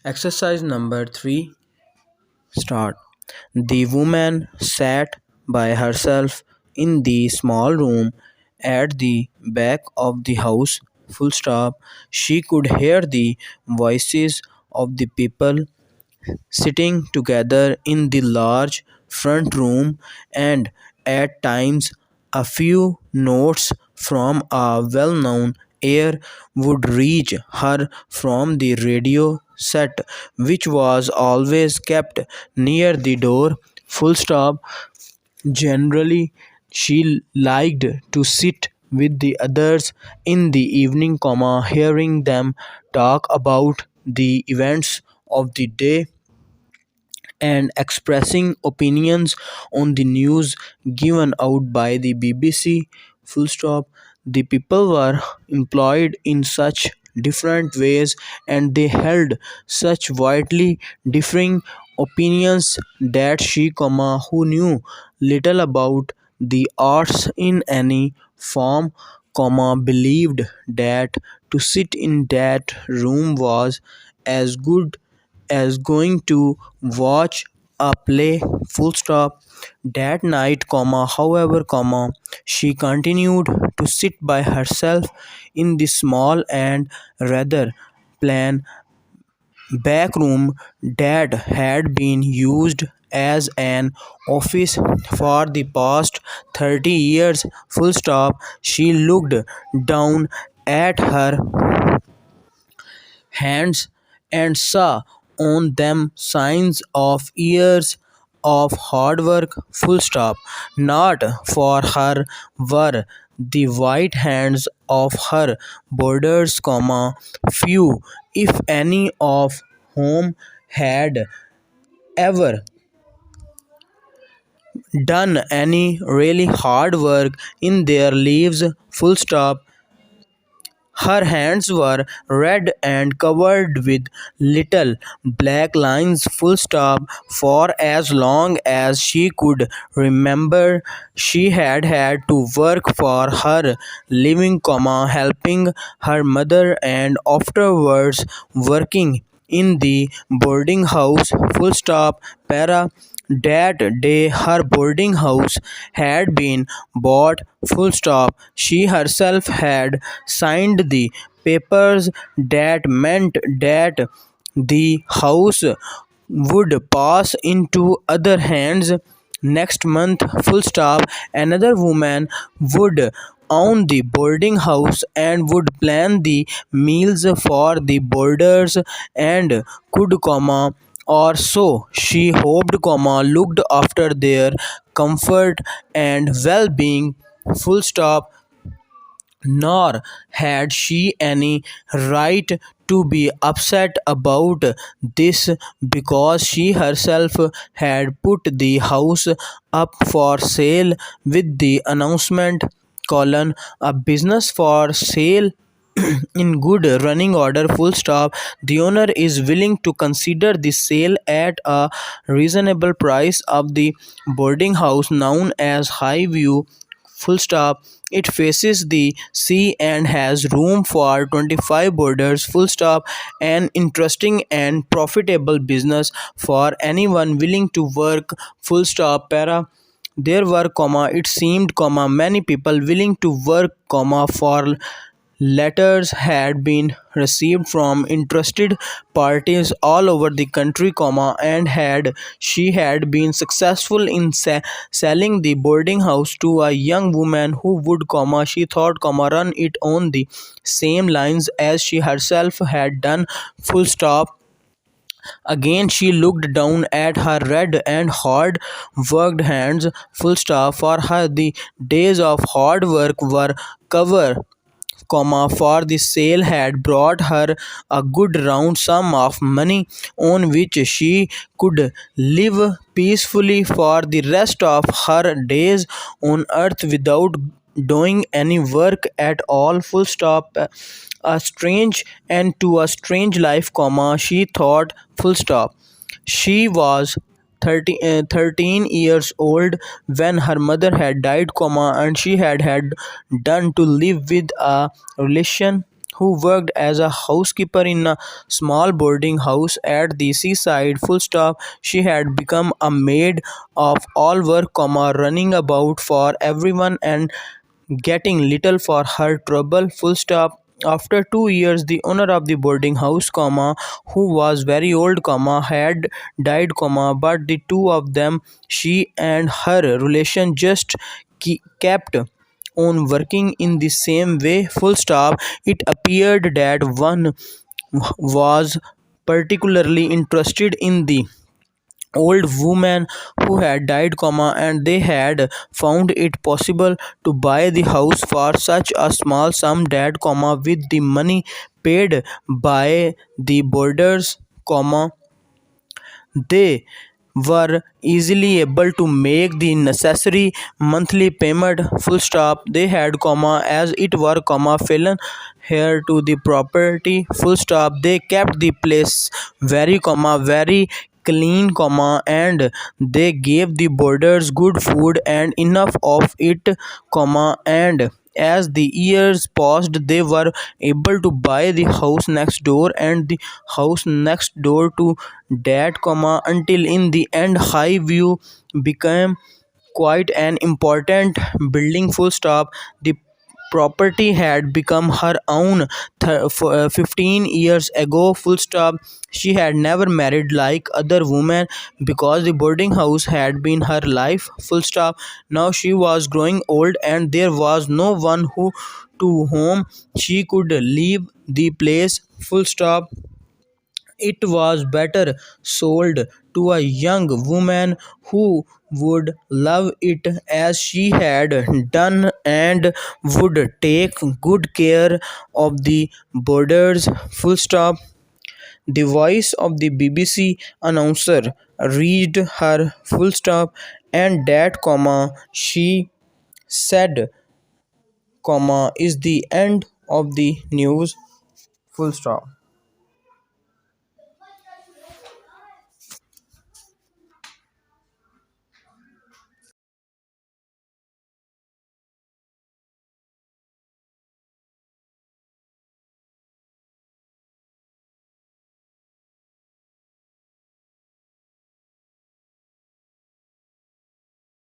Exercise number 3. Start. The woman sat by herself in the small room at the back of the house. Full stop. She could hear the voices of the people sitting together in the large front room, and at times a few notes from a well known air would reach her from the radio set, which was always kept near the door. Full stop. Generally, she liked to sit with the others in the evening, hearing them talk about the events of the day and expressing opinions on the news given out by the BBC. Full stop. The people were employed in such different ways and they held such widely differing opinions that she, who knew little about the arts in any form, believed that to sit in that room was as good as going to watch a play. Full stop. That night, however, she continued to sit by herself in the small and rather plain back room that had been used as an office for the past 30 years. Full stop. She looked down at her hands and saw on them signs of years of hard work. Full stop. Not for her were the white hands of her borders, few if any of whom had ever done any really hard work in their lives. Full stop. Her hands were red and covered with little black lines. Full stop. For as long as she could remember, she had had to work for her living, helping her mother and afterwards working in the boarding house. Full stop. That day her boarding house had been bought. Full stop. She herself had signed the papers that meant that the house would pass into other hands next month. Full stop. Another woman would own the boarding house and would plan the meals for the boarders and could, or so she hoped, looked after their comfort and well-being. Full stop. Nor had she any right to be upset about this because she herself had put the house up for sale with the announcement, a business for sale in good running order. Full stop. The owner is willing to consider the sale at a reasonable price of the boarding house known as High View. Full stop. It faces the sea and has room for 25 boarders. Full stop. An interesting and profitable business for anyone willing to work. Full stop. There were, it seemed, many people willing to work, for letters had been received from interested parties all over the country, and she had been successful in selling the boarding house to a young woman who would, she thought, run it on the same lines as she herself had done. Full stop. Again she looked down at her red and hard worked hands. Full stop. For her the days of hard work were cover, for the sale had brought her a good round sum of money on which she could live peacefully for the rest of her days on earth without doing any work at all. Full stop. A strange and to a strange life, she thought. Full stop. She was 13 years old when her mother had died, and she had done to live with a relation who worked as a housekeeper in a small boarding house at the seaside. Full stop. She had become a maid of all work, running about for everyone and getting little for her trouble. Full stop. After 2 years, the owner of the boarding house, who was very old, had died, but the two of them, she and her relation, just kept on working in the same way. Full stop. It appeared that one was particularly interested in the old woman who had died, and they had found it possible to buy the house for such a small sum that, with the money paid by the boarders, they were easily able to make the necessary monthly payment. Full stop. They had, as it were, fallen here to the property. Full stop. They kept the place very, very clean, and they gave the boarders good food and enough of it, and as the years passed, they were able to buy the house next door and the house next door to that, until in the end High View became quite an important building. Full stop. The property had become her own 15 years ago. Full stop. She had never married like other women because the boarding house had been her life. Full stop. Now she was growing old and there was no one who to whom she could leave the place. Full stop. It was better sold to a young woman who would love it as she had done and would take good care of the boarders. Full stop. The voice of the BBC announcer reached her. Full stop. And that, she said, is the end of the news. Full stop.